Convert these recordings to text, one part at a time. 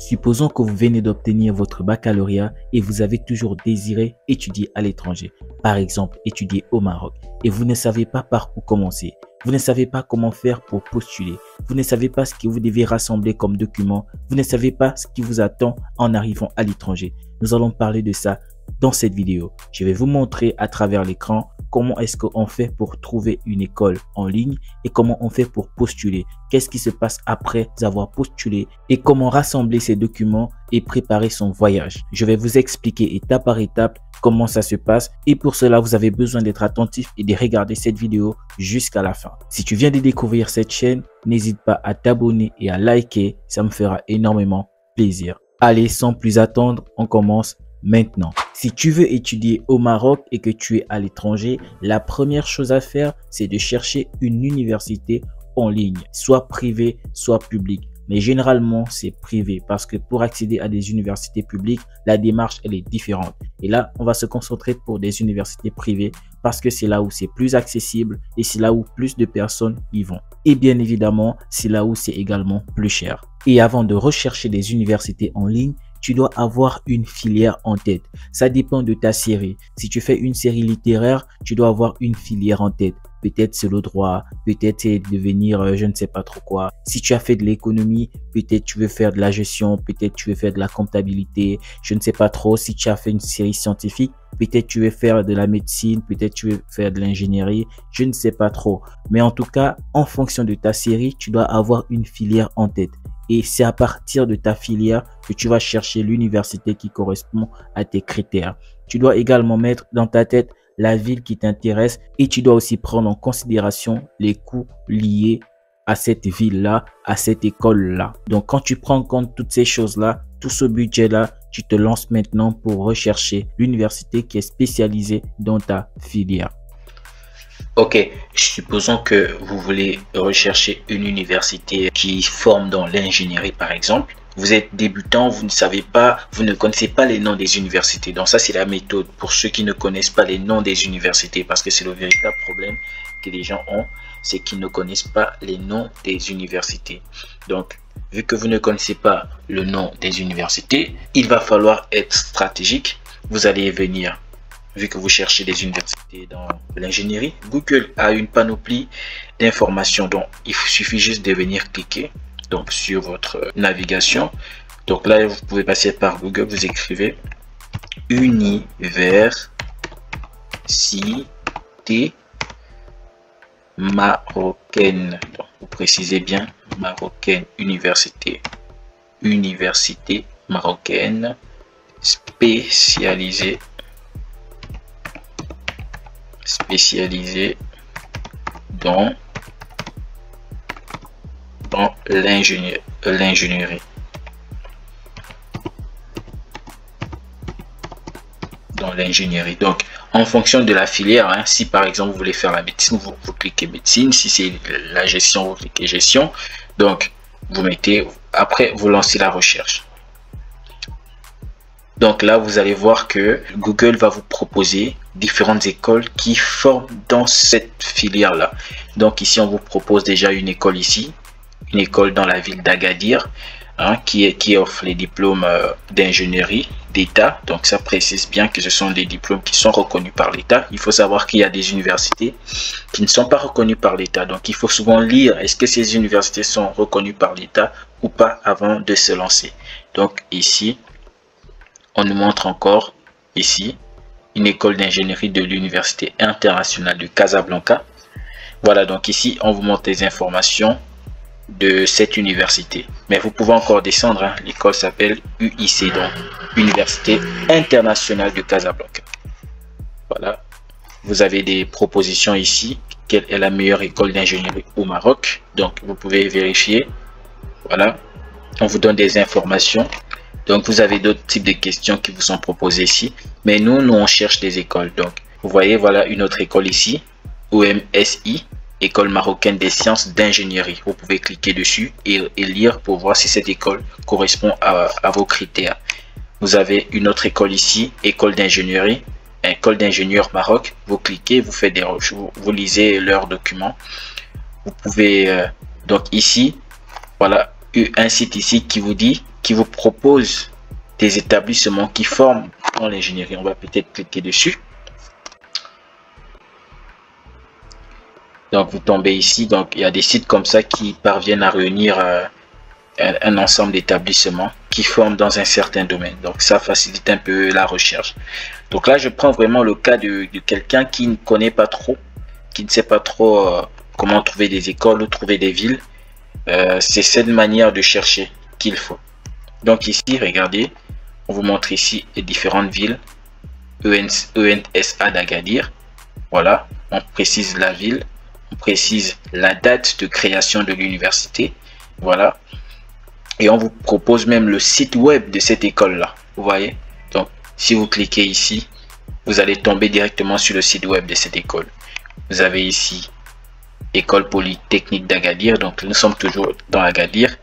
Supposons que vous venez d'obtenir votre baccalauréat et vous avez toujours désiré étudier à l'étranger, par exemple étudier au Maroc, et vous ne savez pas par où commencer. Vous ne savez pas comment faire pour postuler. Vous ne savez pas ce que vous devez rassembler comme document. Vous ne savez pas ce qui vous attend en arrivant à l'étranger. Nous allons parler de ça dans cette vidéo. Je vais vous montrer à travers l'écran comment est-ce qu'on fait pour trouver une école en ligne et comment on fait pour postuler. Qu'est-ce qui se passe après avoir postulé et comment rassembler ces documents et préparer son voyage. Je vais vous expliquer étape par étape comment ça se passe et pour cela, vous avez besoin d'être attentif et de regarder cette vidéo jusqu'à la fin. Si tu viens de découvrir cette chaîne, n'hésite pas à t'abonner et à liker, ça me fera énormément plaisir. Allez, sans plus attendre, on commence maintenant. Si tu veux étudier au Maroc et que tu es à l'étranger, la première chose à faire, c'est de chercher une université en ligne, soit privée, soit publique. Mais généralement, c'est privé parce que pour accéder à des universités publiques, la démarche, elle est différente. Et là, on va se concentrer pour des universités privées parce que c'est là où c'est plus accessible et c'est là où plus de personnes y vont. Et bien évidemment, c'est là où c'est également plus cher. Et avant de rechercher des universités en ligne, tu dois avoir une filière en tête. Ça dépend de ta série. Si tu fais une série littéraire, tu dois avoir une filière en tête. Peut-être c'est le droit, peut-être c'est devenir je ne sais pas trop quoi. Si tu as fait de l'économie, peut-être tu veux faire de la gestion, peut-être tu veux faire de la comptabilité, je ne sais pas trop. Si tu as fait une série scientifique, peut-être tu veux faire de la médecine, peut-être tu veux faire de l'ingénierie, je ne sais pas trop. Mais en tout cas, en fonction de ta série, tu dois avoir une filière en tête. Et c'est à partir de ta filière que tu vas chercher l'université qui correspond à tes critères. Tu dois également mettre dans ta tête la ville qui t'intéresse et tu dois aussi prendre en considération les coûts liés à cette ville-là, à cette école-là. Donc, quand tu prends en compte toutes ces choses-là, tout ce budget-là, tu te lances maintenant pour rechercher l'université qui est spécialisée dans ta filière. Ok, supposons que vous voulez rechercher une université qui forme dans l'ingénierie par exemple. Vous êtes débutant, vous ne connaissez pas les noms des universités. Donc ça, c'est la méthode pour ceux qui ne connaissent pas les noms des universités parce que c'est le véritable problème que les gens ont, c'est qu'ils ne connaissent pas les noms des universités. Donc, vu que vous ne connaissez pas le nom des universités, il va falloir être stratégique. Vous allez venir, vu que vous cherchez des universités dans l'ingénierie, Google a une panoplie d'informations. Donc, il suffit juste de venir cliquer donc sur votre navigation. Donc là, vous pouvez passer par Google, vous écrivez université marocaine. Donc, vous précisez bien marocaine, université marocaine spécialisée dans l'ingénierie. Donc, en fonction de la filière, si par exemple vous voulez faire la médecine, vous cliquez médecine. Si c'est la gestion, vous cliquez gestion. Donc, vous mettez, après, vous lancez la recherche. Donc là, vous allez voir que Google va vous proposer différentes écoles qui forment dans cette filière-là. Donc ici, on vous propose déjà une école ici, une école dans la ville d'Agadir, qui offre les diplômes d'ingénierie d'État. Donc ça précise bien que ce sont des diplômes qui sont reconnus par l'État. Il faut savoir qu'il y a des universités qui ne sont pas reconnues par l'État. Donc il faut souvent lire, est-ce que ces universités sont reconnues par l'État ou pas avant de se lancer. Donc ici, on nous montre encore ici une école d'ingénierie de l'Université internationale de Casablanca. Voilà, donc ici, on vous montre les informations de cette université. Mais vous pouvez encore descendre, l'école s'appelle UIC, donc Université internationale de Casablanca. Voilà, vous avez des propositions ici. Quelle est la meilleure école d'ingénierie au Maroc? Donc, vous pouvez vérifier. Voilà, on vous donne des informations. Donc, vous avez d'autres types de questions qui vous sont proposées ici. Mais nous, on cherche des écoles. Donc, vous voyez, voilà une autre école ici. OMSI, École marocaine des sciences d'ingénierie. Vous pouvez cliquer dessus et lire pour voir si cette école correspond à vos critères. Vous avez une autre école ici, École d'ingénierie. École d'ingénieur Maroc. Vous cliquez, vous faites des recherches, vous lisez leurs documents. Vous pouvez, donc ici, voilà, un site ici qui vous dit qui vous propose des établissements qui forment dans l'ingénierie. On va peut-être cliquer dessus. Donc vous tombez ici, donc il y a des sites comme ça qui parviennent à réunir un ensemble d'établissements qui forment dans un certain domaine. Donc ça facilite un peu la recherche. Donc là je prends vraiment le cas de quelqu'un qui ne connaît pas trop, qui ne sait pas trop comment trouver des écoles ou trouver des villes. C'est cette manière de chercher qu'il faut. Donc ici regardez, on vous montre ici les différentes villes. ENSA d'Agadir. Voilà, on précise la ville. On précise la date de création de l'université. Voilà. Et on vous propose même le site web de cette école là. Vous voyez. Donc si vous cliquez ici, vous allez tomber directement sur le site web de cette école. Vous avez ici École Polytechnique d'Agadir. Donc nous sommes toujours dans Agadir.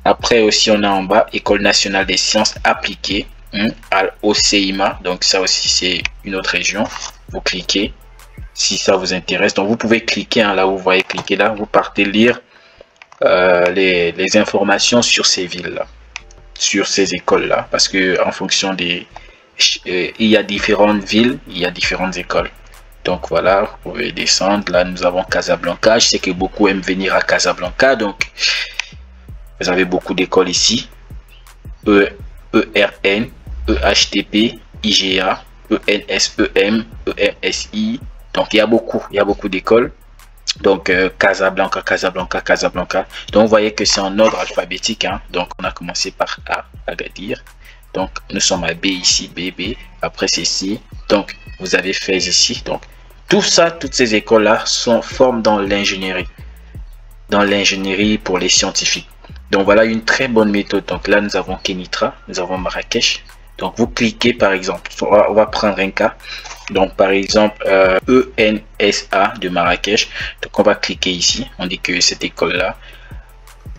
Après aussi on a en bas École nationale des sciences appliquées, au CIMA. Donc ça aussi c'est une autre région. Vous cliquez si ça vous intéresse. Donc vous pouvez cliquer là où vous voyez, cliquer là, vous partez lire les informations sur ces villes là, sur ces écoles là, parce que en fonction des il y a différentes villes, il y a différentes écoles. Donc voilà, vous pouvez descendre. Là nous avons Casablanca. Je sais que beaucoup aiment venir à Casablanca, donc vous avez beaucoup d'écoles ici. ERN, EHTP, IGA, ENSEM, EMSI. Donc il y a beaucoup d'écoles. Donc Casablanca. Donc vous voyez que c'est en ordre alphabétique, hein. Donc on a commencé par A, Agadir. Donc nous sommes à B ici, BB. Après c'est C. Donc vous avez Fès ici. Donc tout ça, toutes ces écoles là forment dans l'ingénierie. Dans l'ingénierie pour les scientifiques. Donc voilà une très bonne méthode. Donc là nous avons Kenitra, nous avons Marrakech. Donc vous cliquez par exemple, on va prendre un cas. Donc par exemple ENSA de Marrakech. Donc on va cliquer ici. On dit que cette école là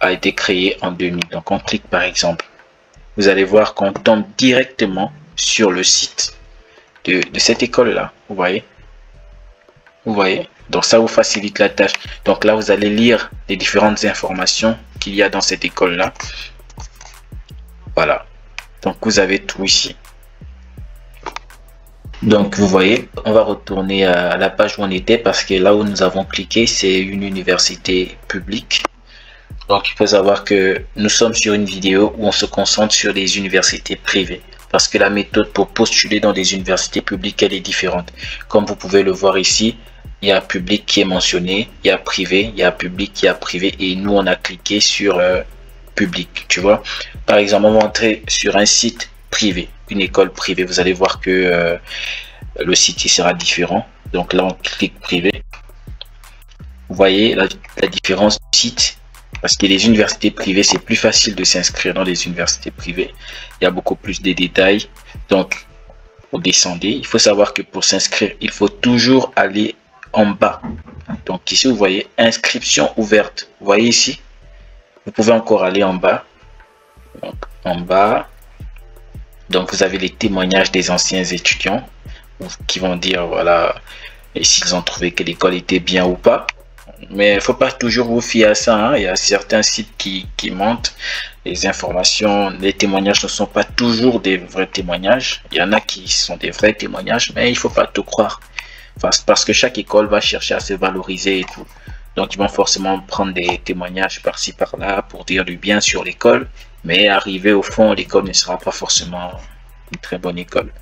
a été créée en 2000. Donc on clique par exemple. Vous allez voir qu'on tombe directement sur le site de cette école là. Vous voyez. Donc ça vous facilite la tâche. Donc là vous allez lire les différentes informations qu'il y a dans cette école là. Voilà. Donc vous avez tout ici. Donc vous voyez, on va retourner à la page où on était, parce que là où nous avons cliqué c'est une université publique. Donc il faut savoir que nous sommes sur une vidéo où on se concentre sur les universités privées, parce que la méthode pour postuler dans des universités publiques elle est différente. Comme vous pouvez le voir ici, il y a public qui est mentionné, il y a privé, il y a public, il y a privé, et nous on a cliqué sur public, tu vois. Par exemple, on va entrer sur un site privé, une école privée. Vous allez voir que le site il sera différent. Donc là on clique privé. Vous voyez la différence du site, parce que les universités privées c'est plus facile de s'inscrire dans les universités privées. Il y a beaucoup plus de détails. Donc vous descendez. Il faut savoir que pour s'inscrire il faut toujours aller en bas. Donc ici vous voyez inscription ouverte. Vous voyez ici, vous pouvez encore aller en bas. Donc en bas, donc vous avez les témoignages des anciens étudiants qui vont dire voilà s'ils ont trouvé que l'école était bien ou pas. Mais il ne faut pas toujours vous fier à ça, hein. Il y a certains sites qui montent les informations. Les témoignages ne sont pas toujours des vrais témoignages. Il y en a qui sont des vrais témoignages, mais il ne faut pas tout croire. Parce que chaque école va chercher à se valoriser et tout. Donc ils vont forcément prendre des témoignages par-ci par-là pour dire du bien sur l'école. Mais arrivé au fond, l'école ne sera pas forcément une très bonne école.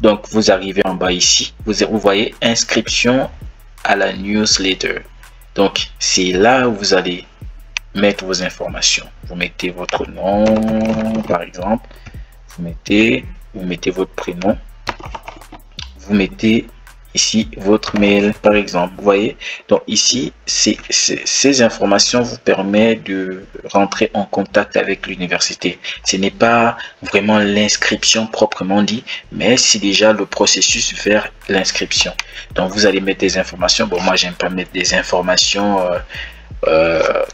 Donc vous arrivez en bas ici. Vous voyez inscription à la newsletter. Donc c'est là où vous allez mettre vos informations. Vous mettez votre nom par exemple. Vous mettez votre prénom. Vous mettez ici votre mail par exemple. Vous voyez, donc ici ces informations vous permettent de rentrer en contact avec l'université. Ce n'est pas vraiment l'inscription proprement dit, mais c'est déjà le processus vers l'inscription. Donc vous allez mettre des informations. Bon, moi j'aime pas mettre des informations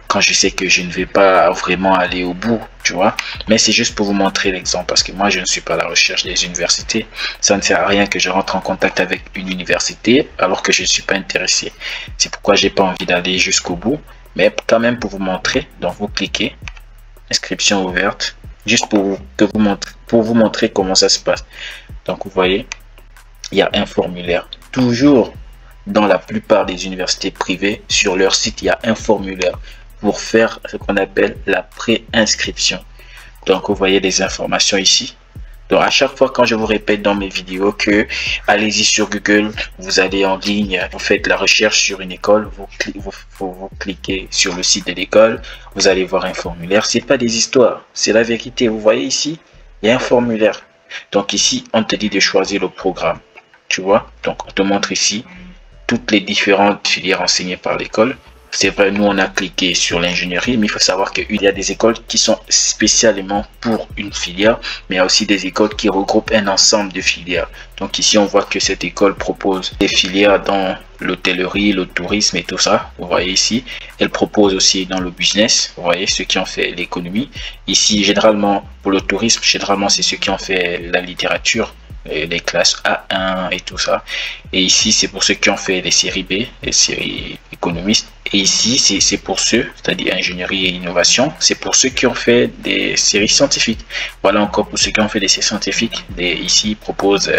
quand je sais que je ne vais pas vraiment aller au bout, tu vois. Mais c'est juste pour vous montrer l'exemple, parce que moi je ne suis pas à la recherche des universités. Ça ne sert à rien que je rentre en contact avec une université alors que je ne suis pas intéressé. C'est pourquoi j'ai pas envie d'aller jusqu'au bout, mais quand même pour vous montrer. Donc vous cliquez inscription ouverte, juste pour vous montrer comment ça se passe. Donc, vous voyez, il y a un formulaire. Toujours dans la plupart des universités privées, sur leur site, il y a un formulaire pour faire ce qu'on appelle la préinscription. Donc, vous voyez les informations ici. Donc, à chaque fois quand je vous répète dans mes vidéos que allez-y sur Google, vous allez en ligne, vous faites la recherche sur une école, vous cliquez sur le site de l'école, vous allez voir un formulaire. C'est pas des histoires, c'est la vérité. Vous voyez ici, il y a un formulaire. Donc ici, on te dit de choisir le programme. Tu vois, donc on te montre ici toutes les différentes filières enseignées par l'école. C'est vrai, nous on a cliqué sur l'ingénierie, mais il faut savoir qu'il y a des écoles qui sont spécialement pour une filière, mais il y a aussi des écoles qui regroupent un ensemble de filières. Donc ici on voit que cette école propose des filières dans l'hôtellerie, le tourisme et tout ça. Vous voyez ici, elle propose aussi dans le business. Vous voyez ceux qui ont fait l'économie. Ici généralement pour le tourisme, généralement c'est ceux qui ont fait la littérature, les classes A1 et tout ça. Et ici c'est pour ceux qui ont fait les séries B, les séries économistes. Et ici c'est pour ceux, c'est-à-dire ingénierie et innovation, c'est pour ceux qui ont fait des séries scientifiques. Voilà encore pour ceux qui ont fait des séries scientifiques. Ici ils proposent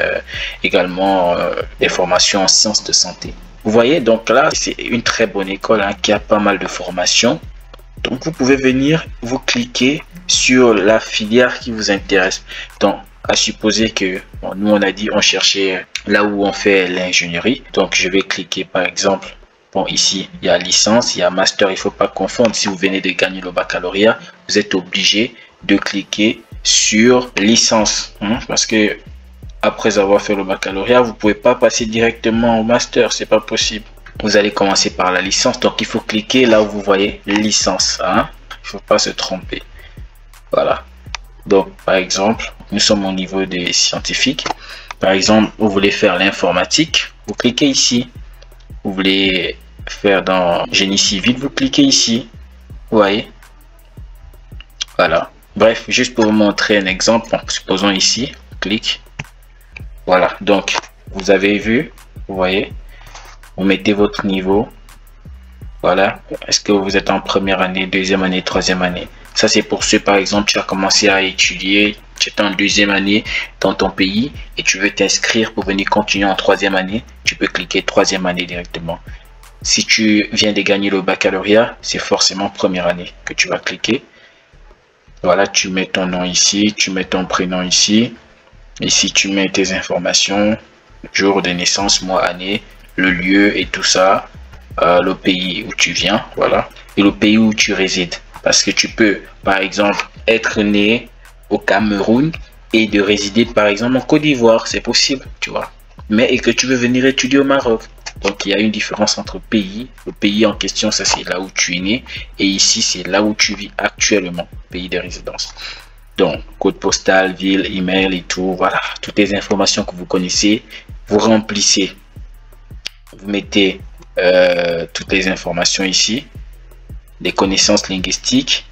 également des formations en sciences de santé. Vous voyez, donc là c'est une très bonne école hein, qui a pas mal de formations. Donc vous pouvez venir, vous cliquer sur la filière qui vous intéresse. Donc à supposer que bon, nous on a dit on cherchait là où on fait l'ingénierie, donc je vais cliquer par exemple, bon ici il y a licence, il y a master, il faut pas confondre. Si vous venez de gagner le baccalauréat, vous êtes obligé de cliquer sur licence hein, parce que après avoir fait le baccalauréat, vous pouvez pas passer directement au master, c'est pas possible. Vous allez commencer par la licence, donc il faut cliquer là où vous voyez licence hein, il faut pas se tromper. Voilà. Donc, par exemple, nous sommes au niveau des scientifiques. Par exemple, vous voulez faire l'informatique, vous cliquez ici. Vous voulez faire dans génie civil, vous cliquez ici. Vous voyez? Voilà. Bref, juste pour vous montrer un exemple, supposons ici, clique. Voilà. Donc, vous avez vu, vous voyez, vous mettez votre niveau. Voilà. Est-ce que vous êtes en première année, deuxième année, troisième année? Ça, c'est pour ceux, par exemple, tu as commencé à étudier, tu es en deuxième année dans ton pays et tu veux t'inscrire pour venir continuer en troisième année, tu peux cliquer troisième année directement. Si tu viens de gagner le baccalauréat, c'est forcément première année que tu vas cliquer. Voilà, tu mets ton nom ici, tu mets ton prénom ici. Ici, tu mets tes informations, jour de naissance, mois, année, le lieu et tout ça, le pays où tu viens, voilà, et le pays où tu résides. Parce que tu peux, par exemple, être né au Cameroun et de résider, par exemple, en Côte d'Ivoire. C'est possible, tu vois. Mais et que tu veux venir étudier au Maroc. Donc, il y a une différence entre pays. Le pays en question, ça, c'est là où tu es né. Et ici, c'est là où tu vis actuellement, pays de résidence. Donc, code postal, ville, email et tout. Voilà, toutes les informations que vous connaissez. Vous remplissez. Vous mettez toutes les informations ici. Des connaissances linguistiques,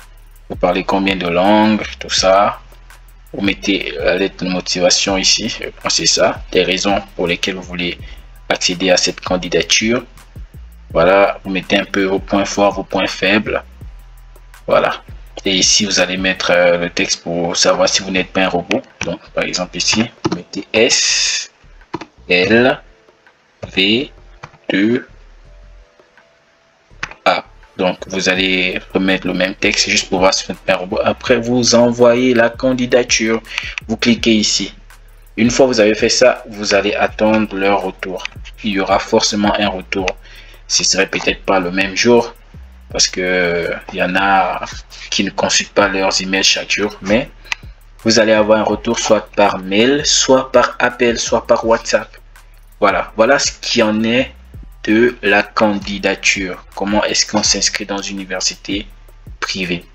vous parlez combien de langues, tout ça. Vous mettez la lettre de motivation ici, c'est ça, des raisons pour lesquelles vous voulez accéder à cette candidature. Voilà, vous mettez un peu vos points forts, vos points faibles. Voilà. Et ici, vous allez mettre le texte pour savoir si vous n'êtes pas un robot. Donc, par exemple, ici, vous mettez S, L, V, 2, A. Donc, vous allez remettre le même texte juste pour voir si vous êtes un robot. Après, vous envoyez la candidature. Vous cliquez ici. Une fois que vous avez fait ça, vous allez attendre leur retour. Il y aura forcément un retour. Ce serait peut-être pas le même jour parce que il y en a qui ne consultent pas leurs emails chaque jour. Mais vous allez avoir un retour soit par mail, soit par appel, soit par WhatsApp. Voilà. Voilà ce qui en est de la candidature. Comment est-ce qu'on s'inscrit dans une université privée?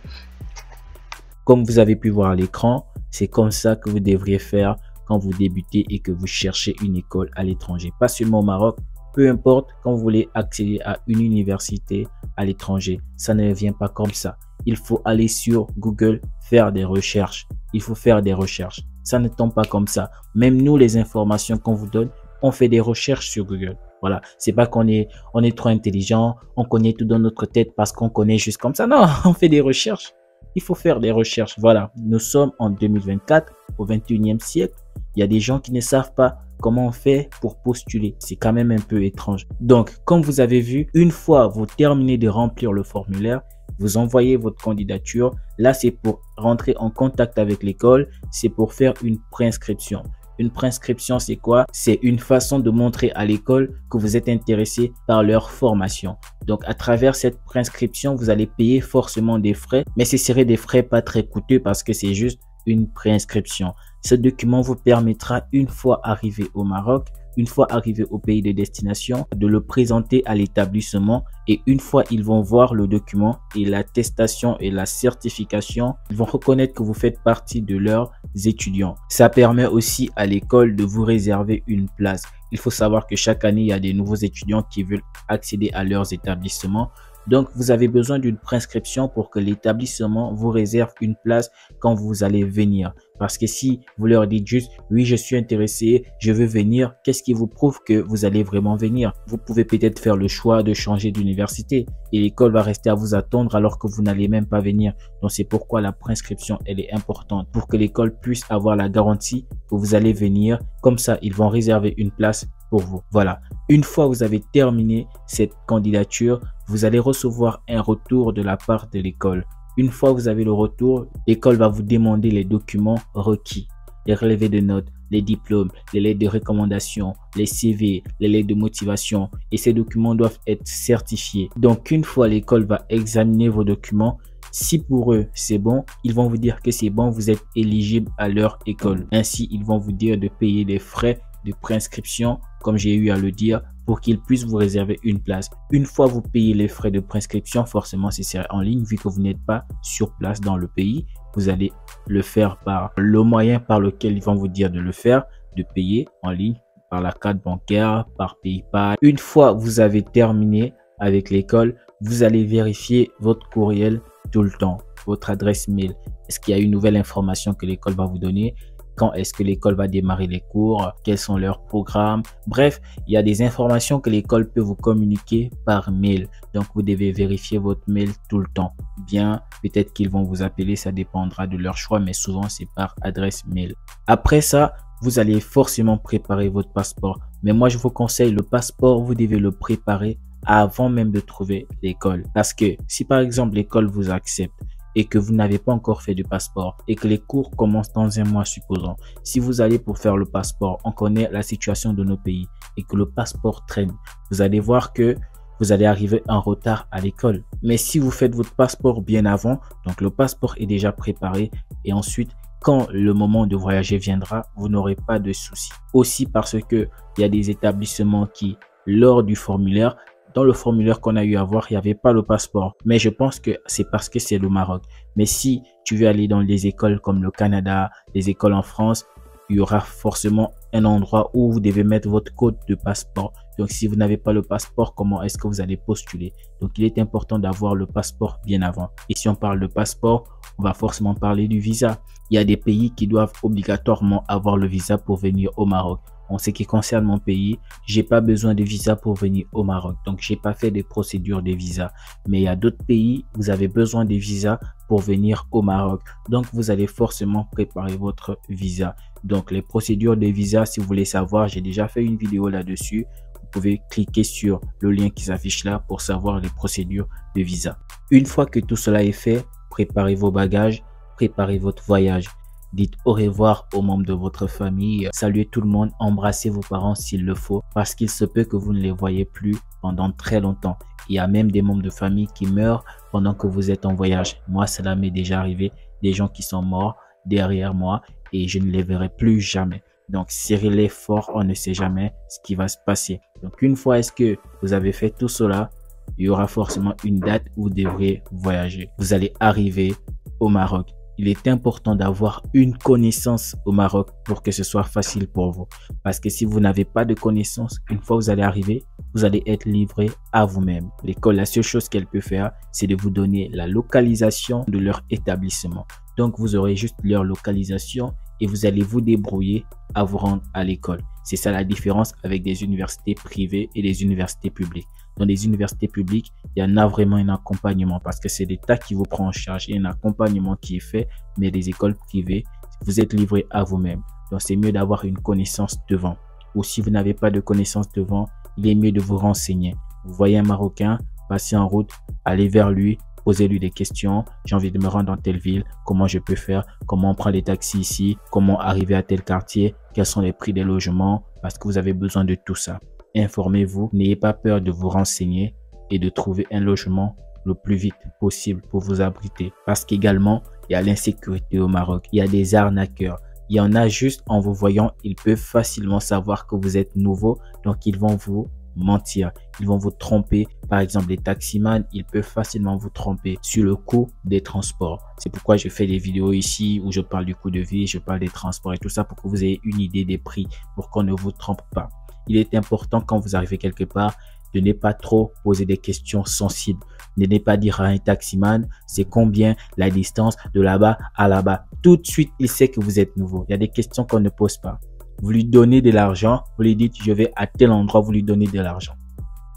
Comme vous avez pu voir à l'écran, c'est comme ça que vous devriez faire quand vous débutez et que vous cherchez une école à l'étranger. Pas seulement au Maroc, peu importe, quand vous voulez accéder à une université à l'étranger, ça ne vient pas comme ça. Il faut aller sur Google, faire des recherches. Il faut faire des recherches. Ça ne tombe pas comme ça. Même nous, les informations qu'on vous donne, on fait des recherches sur Google. Voilà, c'est pas qu'on est trop intelligent, on connaît tout dans notre tête parce qu'on connaît juste comme ça. Non, on fait des recherches. Il faut faire des recherches. Voilà, nous sommes en 2024, au 21e siècle. Il y a des gens qui ne savent pas comment on fait pour postuler. C'est quand même un peu étrange. Donc, comme vous avez vu, une fois vous terminez de remplir le formulaire, vous envoyez votre candidature. Là, c'est pour rentrer en contact avec l'école. C'est pour faire une préinscription. Une préinscription, c'est quoi? C'est une façon de montrer à l'école que vous êtes intéressé par leur formation. Donc, à travers cette préinscription, vous allez payer forcément des frais, mais ce seraient des frais pas très coûteux parce que c'est juste une préinscription. Ce document vous permettra, une fois arrivé au Maroc, une fois arrivé au pays de destination, de le présenter à l'établissement, et une fois ils vont voir le document et l'attestation et la certification, ils vont reconnaître que vous faites partie de leurs étudiants. Ça permet aussi à l'école de vous réserver une place. Il faut savoir que chaque année, il y a des nouveaux étudiants qui veulent accéder à leurs établissements. Donc, vous avez besoin d'une préinscription pour que l'établissement vous réserve une place quand vous allez venir. Parce que si vous leur dites juste, oui, je suis intéressé, je veux venir, qu'est-ce qui vous prouve que vous allez vraiment venir? Vous pouvez peut-être faire le choix de changer d'université et l'école va rester à vous attendre alors que vous n'allez même pas venir. Donc, c'est pourquoi la préinscription, elle est importante pour que l'école puisse avoir la garantie que vous allez venir. Comme ça, ils vont réserver une place pour vous. Voilà. Une fois vous avez terminé cette candidature, vous allez recevoir un retour de la part de l'école. Une fois vous avez le retour, l'école va vous demander les documents requis, les relevés de notes, les diplômes, les lettres de recommandation, les CV, les lettres de motivation, et ces documents doivent être certifiés. Donc, une fois l'école va examiner vos documents, si pour eux c'est bon, ils vont vous dire que c'est bon, vous êtes éligible à leur école. Ainsi, ils vont vous dire de payer des frais de préinscription, comme j'ai eu à le dire, pour qu'ils puissent vous réserver une place. Une fois vous payez les frais de préinscription, forcément c'est en ligne vu que vous n'êtes pas sur place dans le pays. Vous allez le faire par le moyen par lequel ils vont vous dire de le faire, de payer en ligne par la carte bancaire, par PayPal. Une fois vous avez terminé avec l'école, vous allez vérifier votre courriel tout le temps, votre adresse mail. Est-ce qu'il y a une nouvelle information que l'école va vous donner? Quand est-ce que l'école va démarrer les cours, quels sont leurs programmes. Bref, il y a des informations que l'école peut vous communiquer par mail. Donc, vous devez vérifier votre mail tout le temps. Bien, peut-être qu'ils vont vous appeler, ça dépendra de leur choix, mais souvent c'est par adresse mail. Après ça, vous allez forcément préparer votre passeport. Mais moi, je vous conseille le passeport, vous devez le préparer avant même de trouver l'école. Parce que si par exemple l'école vous accepte, et que vous n'avez pas encore fait de passeport et que les cours commencent dans un mois, supposons. Si vous allez pour faire le passeport, on connaît la situation de nos pays et que le passeport traîne, vous allez voir que vous allez arriver en retard à l'école. Mais si vous faites votre passeport bien avant, donc le passeport est déjà préparé et ensuite, quand le moment de voyager viendra, vous n'aurez pas de soucis. Aussi parce que il y a des établissements qui, lors du formulaire, dans le formulaire qu'on a eu à voir, il n'y avait pas le passeport. Mais je pense que c'est parce que c'est le Maroc. Mais si tu veux aller dans des écoles comme le Canada, les écoles en France, il y aura forcément un endroit où vous devez mettre votre code de passeport. Donc, si vous n'avez pas le passeport, comment est-ce que vous allez postuler? Donc, il est important d'avoir le passeport bien avant. Et si on parle de passeport, on va forcément parler du visa. Il y a des pays qui doivent obligatoirement avoir le visa pour venir au Maroc. En ce qui concerne mon pays, j'ai pas besoin de visa pour venir au Maroc. Donc, j'ai pas fait des procédures de visa. Mais il y a d'autres pays, vous avez besoin de visa pour venir au Maroc. Donc, vous allez forcément préparer votre visa. Donc, les procédures de visa, si vous voulez savoir, j'ai déjà fait une vidéo là-dessus. Vous pouvez cliquer sur le lien qui s'affiche là pour savoir les procédures de visa. Une fois que tout cela est fait, préparez vos bagages, préparez votre voyage. Dites au revoir aux membres de votre famille, saluez tout le monde, embrassez vos parents s'il le faut, parce qu'il se peut que vous ne les voyez plus pendant très longtemps. Il y a même des membres de famille qui meurent pendant que vous êtes en voyage. Moi, cela m'est déjà arrivé, des gens qui sont morts derrière moi et je ne les verrai plus jamais. Donc, serrez-les fort, on ne sait jamais ce qui va se passer. Donc, une fois est-ce que vous avez fait tout cela, il y aura forcément une date où vous devrez voyager. Vous allez arriver au Maroc. Il est important d'avoir une connaissance au Maroc pour que ce soit facile pour vous. Parce que si vous n'avez pas de connaissance, une fois que vous allez arriver, vous allez être livré à vous-même. L'école, la seule chose qu'elle peut faire, c'est de vous donner la localisation de leur établissement. Donc, vous aurez juste leur localisation et vous allez vous débrouiller à vous rendre à l'école. C'est ça la différence avec des universités privées et des universités publiques. dans des universités publiques, il y en a vraiment un accompagnement parce que c'est l'État qui vous prend en charge. Il y a un accompagnement qui est fait, mais les écoles privées, vous êtes livré à vous-même. Donc, c'est mieux d'avoir une connaissance devant. Ou si vous n'avez pas de connaissance devant, il est mieux de vous renseigner. Vous voyez un Marocain, passez en route, allez vers lui, posez-lui des questions. J'ai envie de me rendre dans telle ville, comment je peux faire, comment on prend les taxis ici, comment arriver à tel quartier, quels sont les prix des logements, parce que vous avez besoin de tout ça. Informez-vous, n'ayez pas peur de vous renseigner et de trouver un logement le plus vite possible pour vous abriter. Parce qu'également, il y a l'insécurité au Maroc, il y a des arnaqueurs. Il y en a juste en vous voyant, ils peuvent facilement savoir que vous êtes nouveau, donc ils vont vous mentir, ils vont vous tromper. Par exemple, les taximans, ils peuvent facilement vous tromper sur le coût des transports. C'est pourquoi je fais des vidéos ici où je parle du coût de vie, je parle des transports et tout ça pour que vous ayez une idée des prix, pour qu'on ne vous trompe pas. Il est important quand vous arrivez quelque part de ne pas trop poser des questions sensibles. Ne pas dire à un taximan, c'est combien la distance de là-bas à là-bas. Tout de suite, il sait que vous êtes nouveau. Il y a des questions qu'on ne pose pas. Vous lui donnez de l'argent, vous lui dites je vais à tel endroit, vous lui donnez de l'argent.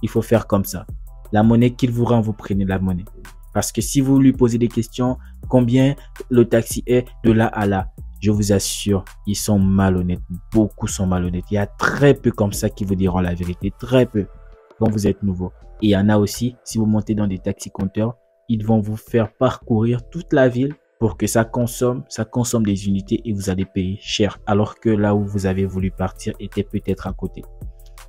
Il faut faire comme ça. La monnaie qu'il vous rend, vous prenez la monnaie. Parce que si vous lui posez des questions, combien le taxi est de là à là, je vous assure, ils sont malhonnêtes. Beaucoup sont malhonnêtes. Il y a très peu comme ça qui vous diront la vérité. Très peu quand vous êtes nouveau. Et il y en a aussi, si vous montez dans des taxis compteurs, ils vont vous faire parcourir toute la ville pour que ça consomme des unités et vous allez payer cher. Alors que là où vous avez voulu partir était peut-être à côté.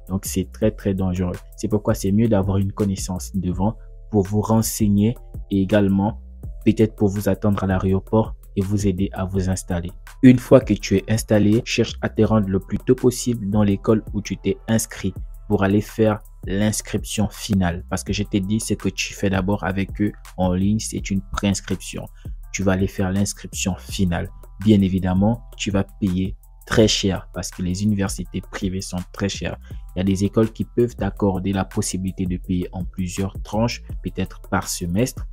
Donc, c'est très, très dangereux. C'est pourquoi c'est mieux d'avoir une connaissance devant pour vous renseigner et également peut-être pour vous attendre à l'aéroport et vous aider à vous installer. Une fois que tu es installé, cherche à te rendre le plus tôt possible dans l'école où tu t'es inscrit pour aller faire l'inscription finale. Parce que je t'ai dit, ce que tu fais d'abord avec eux en ligne, c'est une préinscription. Tu vas aller faire l'inscription finale. Bien évidemment, tu vas payer très cher parce que les universités privées sont très chères. Il y a des écoles qui peuvent t'accorder la possibilité de payer en plusieurs tranches, peut-être par semestre.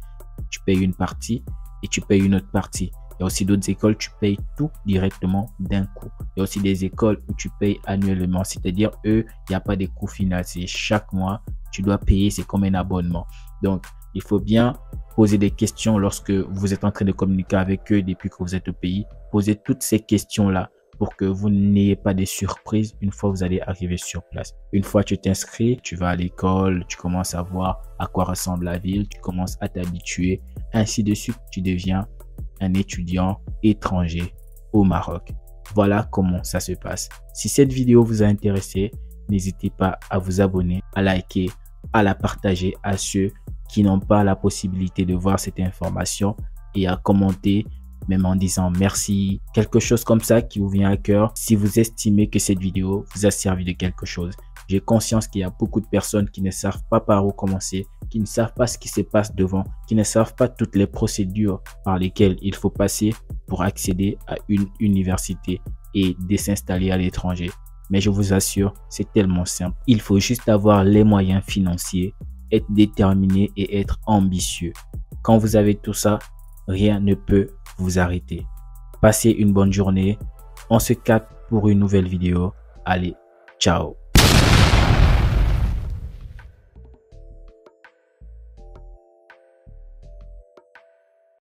Tu payes une partie et tu payes une autre partie. Il y a aussi d'autres écoles, tu payes tout directement d'un coup. Il y a aussi des écoles où tu payes annuellement, c'est-à-dire eux, il n'y a pas de coût final. C'est chaque mois, tu dois payer, c'est comme un abonnement. Donc, il faut bien poser des questions lorsque vous êtes en train de communiquer avec eux depuis que vous êtes au pays. Posez toutes ces questions-là pour que vous n'ayez pas de surprises une fois que vous allez arriver sur place. Une fois que tu t'inscris, tu vas à l'école, tu commences à voir à quoi ressemble la ville, tu commences à t'habituer. Ainsi de suite, tu deviens un étudiant étranger au Maroc. Voilà comment ça se passe. Si cette vidéo vous a intéressé, n'hésitez pas à vous abonner, à liker, à la partager à ceux qui n'ont pas la possibilité de voir cette information et à commenter, même en disant merci, quelque chose comme ça qui vous vient à cœur si vous estimez que cette vidéo vous a servi de quelque chose. J'ai conscience qu'il y a beaucoup de personnes qui ne savent pas par où commencer, qui ne savent pas ce qui se passe devant, qui ne savent pas toutes les procédures par lesquelles il faut passer pour accéder à une université et de s'installer à l'étranger. Mais je vous assure, c'est tellement simple. Il faut juste avoir les moyens financiers, être déterminé et être ambitieux. Quand vous avez tout ça, rien ne peut vous arrêter. Passez une bonne journée. On se capte pour une nouvelle vidéo. Allez, ciao.